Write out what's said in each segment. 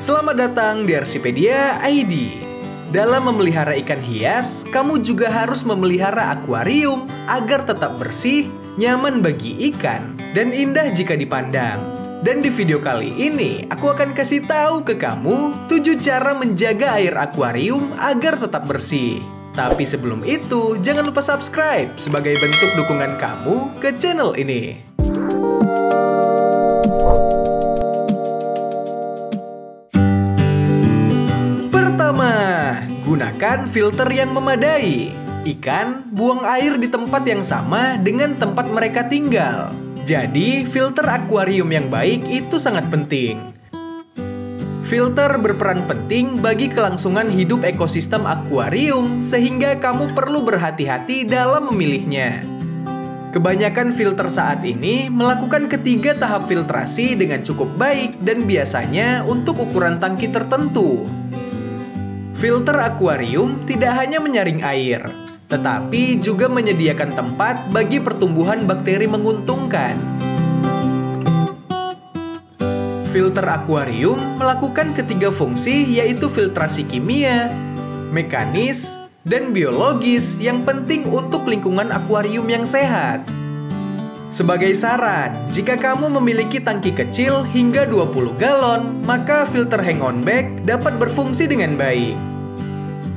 Selamat datang di Arsipedia ID. Dalam memelihara ikan hias, kamu juga harus memelihara akuarium agar tetap bersih, nyaman bagi ikan, dan indah jika dipandang. Dan di video kali ini, aku akan kasih tahu ke kamu 7 cara menjaga air akuarium agar tetap bersih. Tapi sebelum itu, jangan lupa subscribe sebagai bentuk dukungan kamu ke channel ini. Pertama, gunakan filter yang memadai. Ikan buang air di tempat yang sama dengan tempat mereka tinggal. Jadi, filter akuarium yang baik itu sangat penting. Filter berperan penting bagi kelangsungan hidup ekosistem akuarium, sehingga kamu perlu berhati-hati dalam memilihnya. Kebanyakan filter saat ini melakukan ketiga tahap filtrasi dengan cukup baik dan biasanya untuk ukuran tangki tertentu. Filter akuarium tidak hanya menyaring air, tetapi juga menyediakan tempat bagi pertumbuhan bakteri menguntungkan. Filter akuarium melakukan ketiga fungsi, yaitu filtrasi kimia, mekanis, dan biologis yang penting untuk lingkungan akuarium yang sehat. Sebagai saran, jika kamu memiliki tangki kecil hingga 20 galon, maka filter hang-on bag dapat berfungsi dengan baik.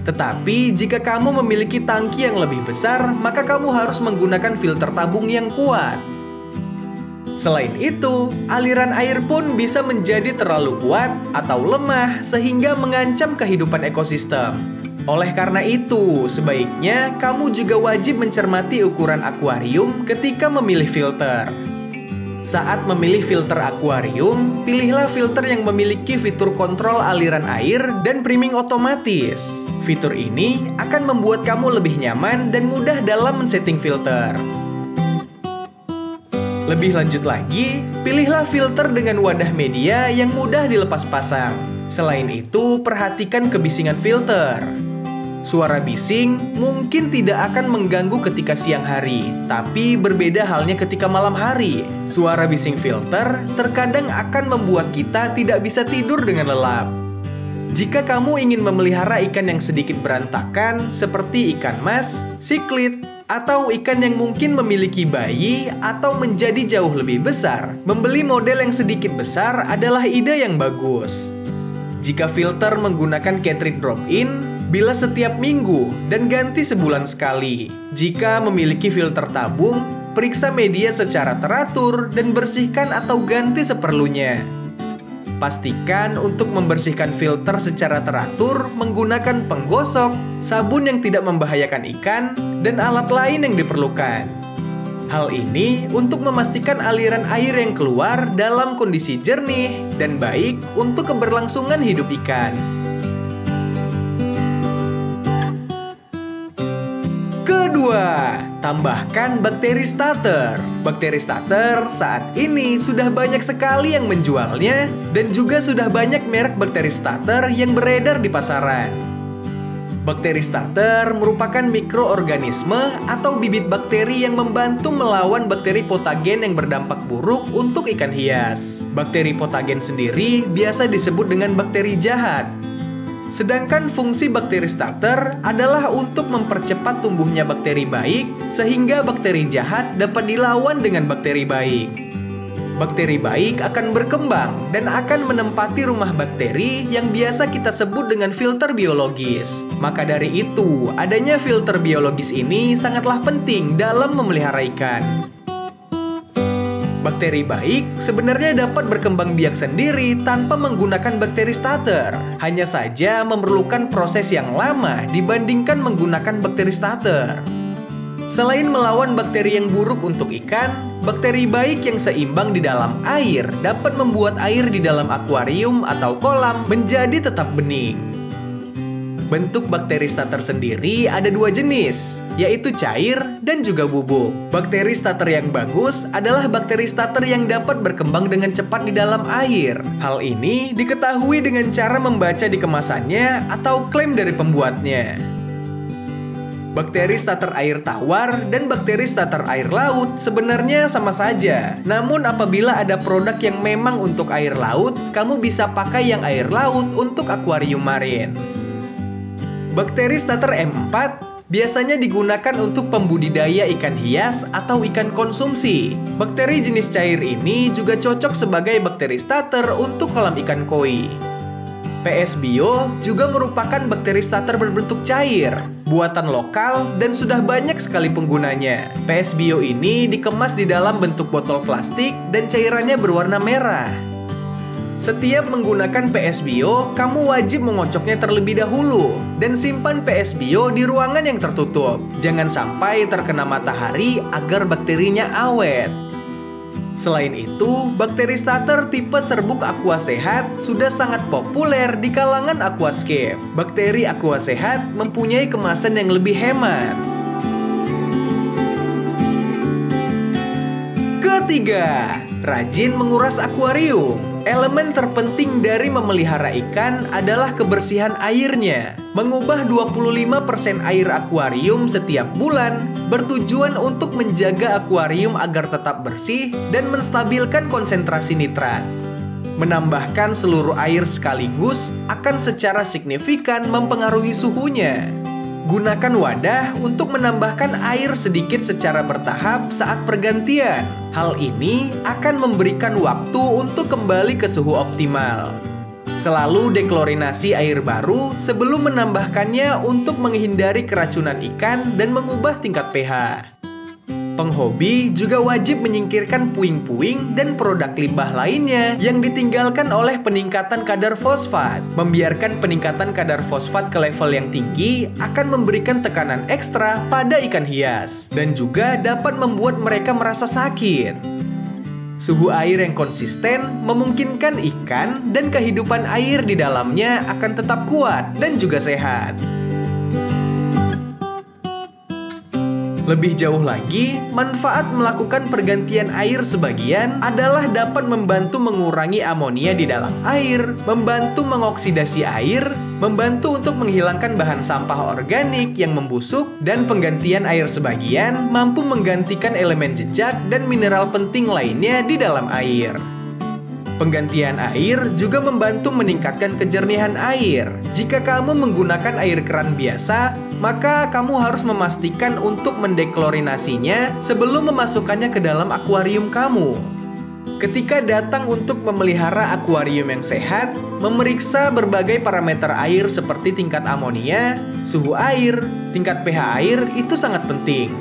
Tetapi jika kamu memiliki tangki yang lebih besar, maka kamu harus menggunakan filter tabung yang kuat. Selain itu, aliran air pun bisa menjadi terlalu kuat atau lemah sehingga mengancam kehidupan ekosistem. Oleh karena itu, sebaiknya kamu juga wajib mencermati ukuran akuarium ketika memilih filter. Saat memilih filter akuarium, pilihlah filter yang memiliki fitur kontrol aliran air dan priming otomatis. Fitur ini akan membuat kamu lebih nyaman dan mudah dalam men-setting filter. Lebih lanjut lagi, pilihlah filter dengan wadah media yang mudah dilepas pasang. Selain itu, perhatikan kebisingan filter. Suara bising mungkin tidak akan mengganggu ketika siang hari, tapi berbeda halnya ketika malam hari. Suara bising filter terkadang akan membuat kita tidak bisa tidur dengan lelap. Jika kamu ingin memelihara ikan yang sedikit berantakan, seperti ikan mas, siklit, atau ikan yang mungkin memiliki bayi atau menjadi jauh lebih besar, membeli model yang sedikit besar adalah ide yang bagus. Jika filter menggunakan cartridge drop-in, bila setiap minggu dan ganti sebulan sekali. Jika memiliki filter tabung, periksa media secara teratur dan bersihkan atau ganti seperlunya. Pastikan untuk membersihkan filter secara teratur menggunakan penggosok, sabun yang tidak membahayakan ikan, dan alat lain yang diperlukan. Hal ini untuk memastikan aliran air yang keluar dalam kondisi jernih dan baik untuk keberlangsungan hidup ikan. Kedua, tambahkan bakteri starter. Bakteri starter saat ini sudah banyak sekali yang menjualnya dan juga sudah banyak merek bakteri starter yang beredar di pasaran. Bakteri starter merupakan mikroorganisme atau bibit bakteri yang membantu melawan bakteri patogen yang berdampak buruk untuk ikan hias. Bakteri patogen sendiri biasa disebut dengan bakteri jahat. Sedangkan fungsi bakteri starter adalah untuk mempercepat tumbuhnya bakteri baik sehingga bakteri jahat dapat dilawan dengan bakteri baik. Bakteri baik akan berkembang dan akan menempati rumah bakteri yang biasa kita sebut dengan filter biologis. Maka dari itu, adanya filter biologis ini sangatlah penting dalam memelihara ikan. Bakteri baik sebenarnya dapat berkembang biak sendiri tanpa menggunakan bakteri starter. Hanya saja memerlukan proses yang lama dibandingkan menggunakan bakteri starter. Selain melawan bakteri yang buruk untuk ikan, bakteri baik yang seimbang di dalam air dapat membuat air di dalam akuarium atau kolam menjadi tetap bening. Bentuk bakteri starter sendiri ada 2 jenis, yaitu cair dan juga bubuk. Bakteri starter yang bagus adalah bakteri starter yang dapat berkembang dengan cepat di dalam air. Hal ini diketahui dengan cara membaca di kemasannya atau klaim dari pembuatnya. Bakteri starter air tawar dan bakteri starter air laut sebenarnya sama saja. Namun apabila ada produk yang memang untuk air laut, kamu bisa pakai yang air laut untuk akuarium marin. Bakteri starter M4 biasanya digunakan untuk pembudidaya ikan hias atau ikan konsumsi. Bakteri jenis cair ini juga cocok sebagai bakteri starter untuk kolam ikan koi. PS Bio juga merupakan bakteri starter berbentuk cair, buatan lokal dan sudah banyak sekali penggunanya. PS Bio ini dikemas di dalam bentuk botol plastik dan cairannya berwarna merah. Setiap menggunakan PS Bio, kamu wajib mengocoknya terlebih dahulu dan simpan PS Bio di ruangan yang tertutup. Jangan sampai terkena matahari agar bakterinya awet. Selain itu, bakteri starter tipe serbuk aqua sehat sudah sangat populer di kalangan aquascape. Bakteri aqua sehat mempunyai kemasan yang lebih hemat. Ketiga, rajin menguras akuarium. Elemen terpenting dari memelihara ikan adalah kebersihan airnya. Mengubah 25% air akuarium setiap bulan bertujuan untuk menjaga akuarium agar tetap bersih dan menstabilkan konsentrasi nitrat. Menambahkan seluruh air sekaligus akan secara signifikan mempengaruhi suhunya. Gunakan wadah untuk menambahkan air sedikit secara bertahap saat pergantian. Hal ini akan memberikan waktu untuk kembali ke suhu optimal. Selalu deklorinasi air baru sebelum menambahkannya untuk menghindari keracunan ikan dan mengubah tingkat pH. Penghobi juga wajib menyingkirkan puing-puing dan produk limbah lainnya yang ditinggalkan oleh peningkatan kadar fosfat. Membiarkan peningkatan kadar fosfat ke level yang tinggi akan memberikan tekanan ekstra pada ikan hias dan juga dapat membuat mereka merasa sakit. Suhu air yang konsisten memungkinkan ikan dan kehidupan air di dalamnya akan tetap kuat dan juga sehat. Lebih jauh lagi, manfaat melakukan pergantian air sebagian adalah dapat membantu mengurangi amonia di dalam air, membantu mengoksidasi air, membantu untuk menghilangkan bahan sampah organik yang membusuk, dan penggantian air sebagian mampu menggantikan elemen jejak dan mineral penting lainnya di dalam air. Penggantian air juga membantu meningkatkan kejernihan air. Jika kamu menggunakan air keran biasa, maka kamu harus memastikan untuk mendeklorinasinya sebelum memasukkannya ke dalam akuarium kamu. Ketika datang untuk memelihara akuarium yang sehat, memeriksa berbagai parameter air seperti tingkat amonia, suhu air, tingkat pH air itu sangat penting.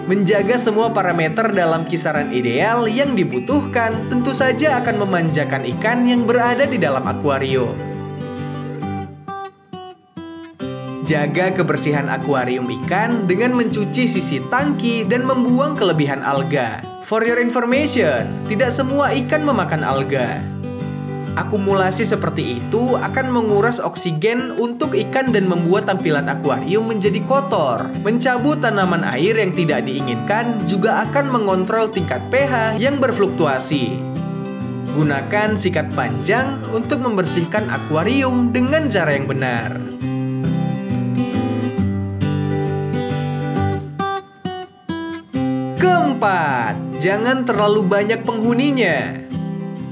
Menjaga semua parameter dalam kisaran ideal yang dibutuhkan tentu saja akan memanjakan ikan yang berada di dalam akuarium. Jaga kebersihan akuarium ikan dengan mencuci sisi tangki dan membuang kelebihan alga. For your information, tidak semua ikan memakan alga. Akumulasi seperti itu akan menguras oksigen untuk ikan dan membuat tampilan akuarium menjadi kotor. Mencabut tanaman air yang tidak diinginkan juga akan mengontrol tingkat pH yang berfluktuasi. Gunakan sikat panjang untuk membersihkan akuarium dengan cara yang benar. Keempat, jangan terlalu banyak penghuninya.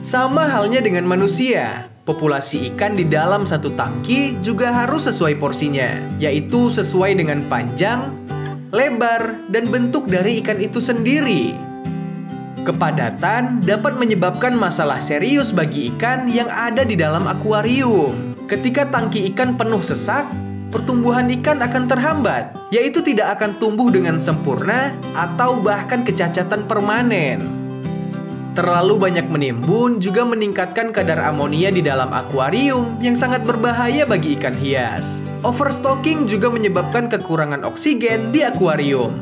Sama halnya dengan manusia, populasi ikan di dalam satu tangki juga harus sesuai porsinya, yaitu sesuai dengan panjang, lebar, dan bentuk dari ikan itu sendiri. Kepadatan dapat menyebabkan masalah serius bagi ikan yang ada di dalam akuarium. Ketika tangki ikan penuh sesak, pertumbuhan ikan akan terhambat, yaitu tidak akan tumbuh dengan sempurna atau bahkan kecacatan permanen. Terlalu banyak menimbun juga meningkatkan kadar amonia di dalam akuarium yang sangat berbahaya bagi ikan hias. Overstocking juga menyebabkan kekurangan oksigen di akuarium.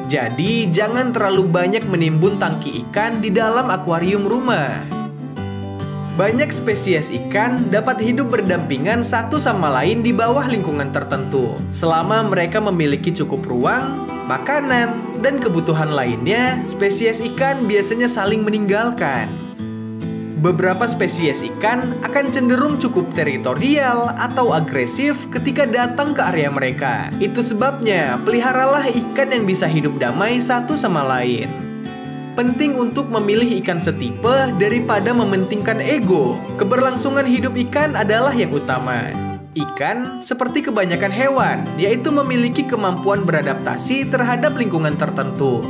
Jadi, jangan terlalu banyak menimbun tangki ikan di dalam akuarium rumah. Banyak spesies ikan dapat hidup berdampingan satu sama lain di bawah lingkungan tertentu, selama mereka memiliki cukup ruang, makanan, dan kebutuhan lainnya. Spesies ikan biasanya saling meninggalkan. Beberapa spesies ikan akan cenderung cukup teritorial atau agresif ketika datang ke area mereka. Itu sebabnya peliharalah ikan yang bisa hidup damai satu sama lain. Penting untuk memilih ikan setipe daripada mementingkan ego. Keberlangsungan hidup ikan adalah yang utama. Ikan, seperti kebanyakan hewan, yaitu memiliki kemampuan beradaptasi terhadap lingkungan tertentu.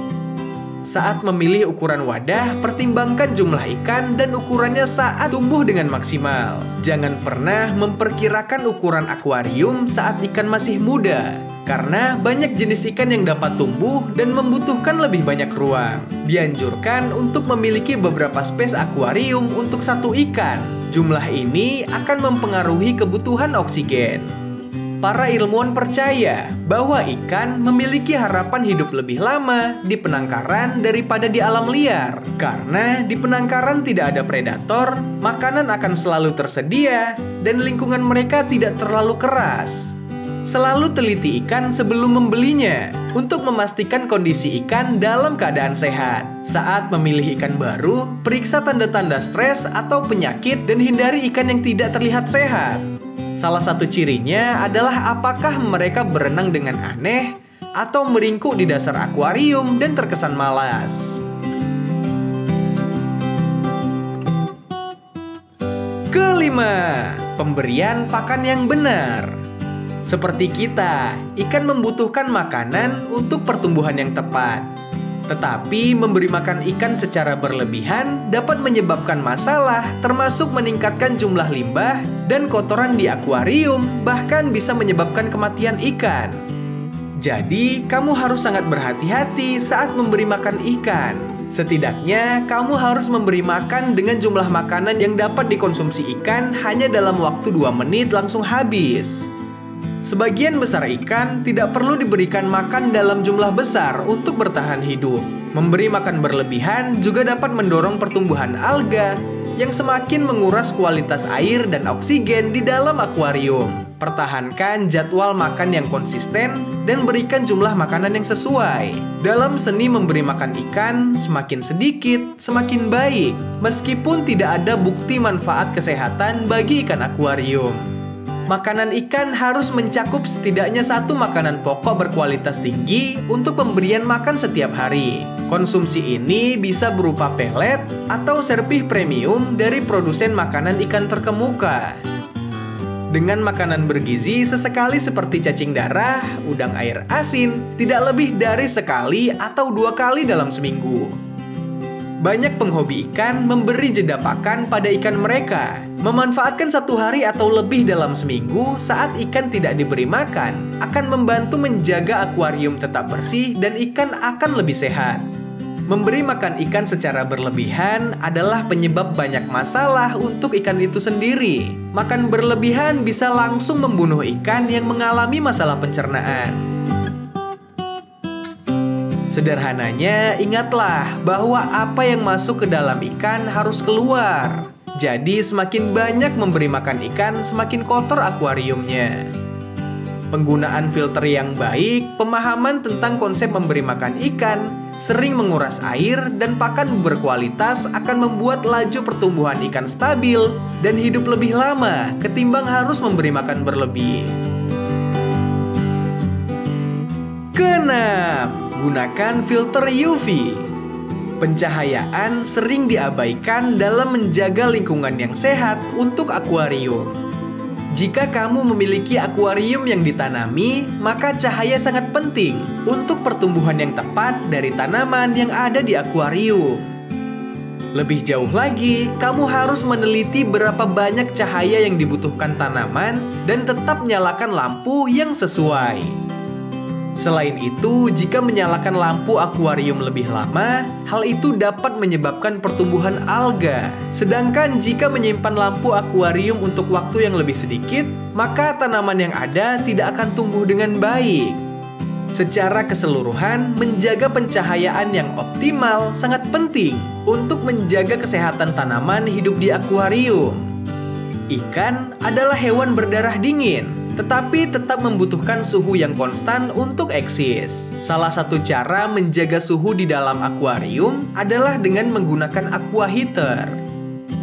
Saat memilih ukuran wadah, pertimbangkan jumlah ikan dan ukurannya saat tumbuh dengan maksimal. Jangan pernah memperkirakan ukuran akuarium saat ikan masih muda, karena banyak jenis ikan yang dapat tumbuh dan membutuhkan lebih banyak ruang. Dianjurkan untuk memiliki beberapa spesies akuarium untuk satu ikan. Jumlah ini akan mempengaruhi kebutuhan oksigen. Para ilmuwan percaya bahwa ikan memiliki harapan hidup lebih lama di penangkaran daripada di alam liar. Karena di penangkaran tidak ada predator, makanan akan selalu tersedia, dan lingkungan mereka tidak terlalu keras. Selalu teliti ikan sebelum membelinya untuk memastikan kondisi ikan dalam keadaan sehat. Saat memilih ikan baru, periksa tanda-tanda stres atau penyakit dan hindari ikan yang tidak terlihat sehat. Salah satu cirinya adalah apakah mereka berenang dengan aneh atau meringkuk di dasar akuarium dan terkesan malas. Kelima, pemberian pakan yang benar. Seperti kita, ikan membutuhkan makanan untuk pertumbuhan yang tepat. Tetapi memberi makan ikan secara berlebihan dapat menyebabkan masalah, termasuk meningkatkan jumlah limbah dan kotoran di akuarium, bahkan bisa menyebabkan kematian ikan. Jadi, kamu harus sangat berhati-hati saat memberi makan ikan. Setidaknya, kamu harus memberi makan dengan jumlah makanan yang dapat dikonsumsi ikan hanya dalam waktu 2 menit langsung habis. Sebagian besar ikan tidak perlu diberikan makan dalam jumlah besar untuk bertahan hidup. Memberi makan berlebihan juga dapat mendorong pertumbuhan alga yang semakin menguras kualitas air dan oksigen di dalam akuarium. Pertahankan jadwal makan yang konsisten dan berikan jumlah makanan yang sesuai. Dalam seni memberi makan ikan, semakin sedikit, semakin baik, meskipun tidak ada bukti manfaat kesehatan bagi ikan akuarium. Makanan ikan harus mencakup setidaknya 1 makanan pokok berkualitas tinggi untuk pemberian makan setiap hari. Konsumsi ini bisa berupa pelet atau serpih premium dari produsen makanan ikan terkemuka. Dengan makanan bergizi sesekali seperti cacing darah, udang air asin, tidak lebih dari sekali atau 2 kali dalam seminggu. Banyak penghobi ikan memberi jeda pakan pada ikan mereka. Memanfaatkan 1 hari atau lebih dalam seminggu saat ikan tidak diberi makan akan membantu menjaga akuarium tetap bersih dan ikan akan lebih sehat. Memberi makan ikan secara berlebihan adalah penyebab banyak masalah untuk ikan itu sendiri. Makan berlebihan bisa langsung membunuh ikan yang mengalami masalah pencernaan. Sederhananya, ingatlah bahwa apa yang masuk ke dalam ikan harus keluar. Jadi, semakin banyak memberi makan ikan, semakin kotor akuariumnya. Penggunaan filter yang baik, pemahaman tentang konsep memberi makan ikan, sering menguras air, dan pakan berkualitas akan membuat laju pertumbuhan ikan stabil dan hidup lebih lama ketimbang harus memberi makan berlebih. Keenam, gunakan filter UV. Pencahayaan sering diabaikan dalam menjaga lingkungan yang sehat untuk akuarium. Jika kamu memiliki akuarium yang ditanami, maka cahaya sangat penting untuk pertumbuhan yang tepat dari tanaman yang ada di akuarium. Lebih jauh lagi, kamu harus meneliti berapa banyak cahaya yang dibutuhkan tanaman dan tetap nyalakan lampu yang sesuai. Selain itu, jika menyalakan lampu akuarium lebih lama, hal itu dapat menyebabkan pertumbuhan alga. Sedangkan jika menyimpan lampu akuarium untuk waktu yang lebih sedikit, maka tanaman yang ada tidak akan tumbuh dengan baik. Secara keseluruhan, menjaga pencahayaan yang optimal sangat penting untuk menjaga kesehatan tanaman hidup di akuarium. Ikan adalah hewan berdarah dingin, tetapi tetap membutuhkan suhu yang konstan untuk eksis. Salah satu cara menjaga suhu di dalam akuarium adalah dengan menggunakan aqua heater.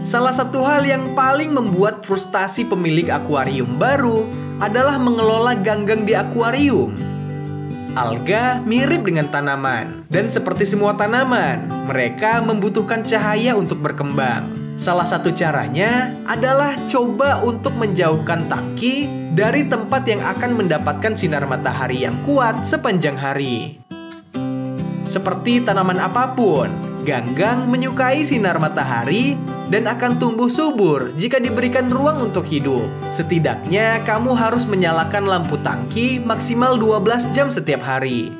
Salah satu hal yang paling membuat frustasi pemilik akuarium baru adalah mengelola ganggang di akuarium. Alga mirip dengan tanaman, dan seperti semua tanaman, mereka membutuhkan cahaya untuk berkembang. Salah satu caranya adalah coba untuk menjauhkan tangki dari tempat yang akan mendapatkan sinar matahari yang kuat sepanjang hari. Seperti tanaman apapun, ganggang menyukai sinar matahari dan akan tumbuh subur jika diberikan ruang untuk hidup. Setidaknya kamu harus menyalakan lampu tangki maksimal 12 jam setiap hari.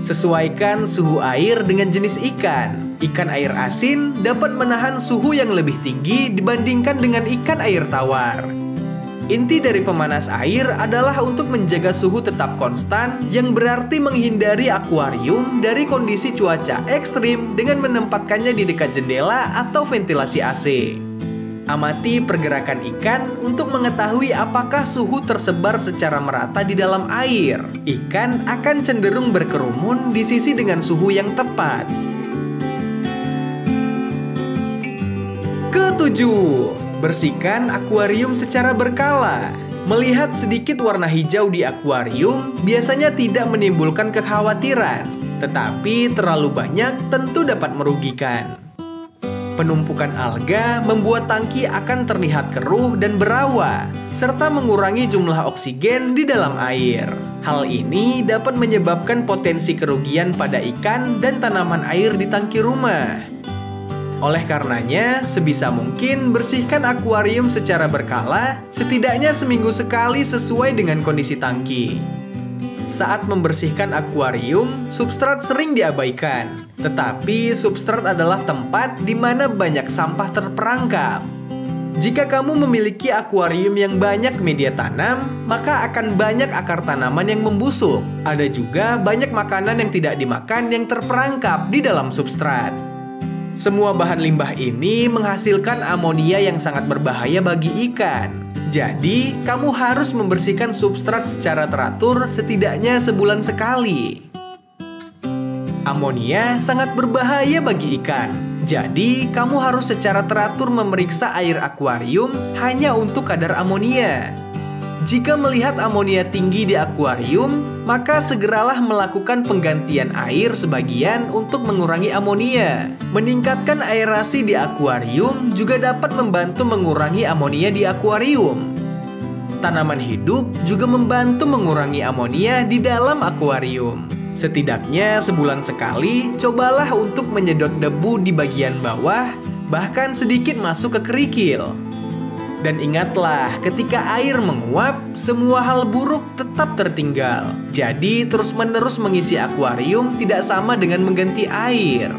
Sesuaikan suhu air dengan jenis ikan. Ikan air asin dapat menahan suhu yang lebih tinggi dibandingkan dengan ikan air tawar. Inti dari pemanas air adalah untuk menjaga suhu tetap konstan, yang berarti menghindari akuarium dari kondisi cuaca ekstrim dengan menempatkannya di dekat jendela atau ventilasi AC. Amati pergerakan ikan untuk mengetahui apakah suhu tersebar secara merata di dalam air. Ikan akan cenderung berkerumun di sisi dengan suhu yang tepat. Ketujuh, bersihkan akuarium secara berkala. Melihat sedikit warna hijau di akuarium biasanya tidak menimbulkan kekhawatiran, tetapi terlalu banyak tentu dapat merugikan. Penumpukan alga membuat tangki akan terlihat keruh dan berawa, serta mengurangi jumlah oksigen di dalam air. Hal ini dapat menyebabkan potensi kerugian pada ikan dan tanaman air di tangki rumah. Oleh karenanya, sebisa mungkin bersihkan akuarium secara berkala, setidaknya seminggu sekali sesuai dengan kondisi tangki. Saat membersihkan akuarium, substrat sering diabaikan. Tetapi substrat adalah tempat di mana banyak sampah terperangkap. Jika kamu memiliki akuarium yang banyak media tanam, maka akan banyak akar tanaman yang membusuk. Ada juga banyak makanan yang tidak dimakan yang terperangkap di dalam substrat. Semua bahan limbah ini menghasilkan amonia yang sangat berbahaya bagi ikan. Jadi, kamu harus membersihkan substrat secara teratur setidaknya sebulan sekali. Amonia sangat berbahaya bagi ikan. Jadi, kamu harus secara teratur memeriksa air akuarium hanya untuk kadar amonia. Jika melihat amonia tinggi di akuarium, maka segeralah melakukan penggantian air sebagian untuk mengurangi amonia. Meningkatkan aerasi di akuarium juga dapat membantu mengurangi amonia di akuarium. Tanaman hidup juga membantu mengurangi amonia di dalam akuarium. Setidaknya sebulan sekali, cobalah untuk menyedot debu di bagian bawah, bahkan sedikit masuk ke kerikil. Dan ingatlah, ketika air menguap, semua hal buruk tetap tertinggal. Jadi, terus-menerus mengisi akuarium tidak sama dengan mengganti air.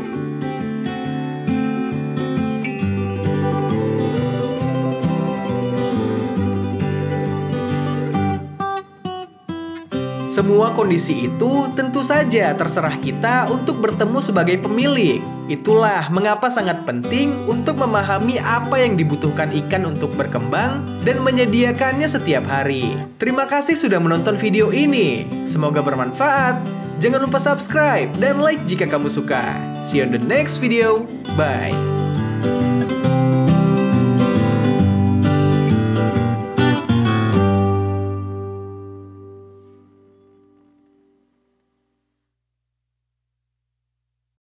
Semua kondisi itu tentu saja terserah kita untuk bertemu sebagai pemilik. Itulah mengapa sangat penting untuk memahami apa yang dibutuhkan ikan untuk berkembang dan menyediakannya setiap hari. Terima kasih sudah menonton video ini. Semoga bermanfaat. Jangan lupa subscribe dan like jika kamu suka. See you on the next video. Bye.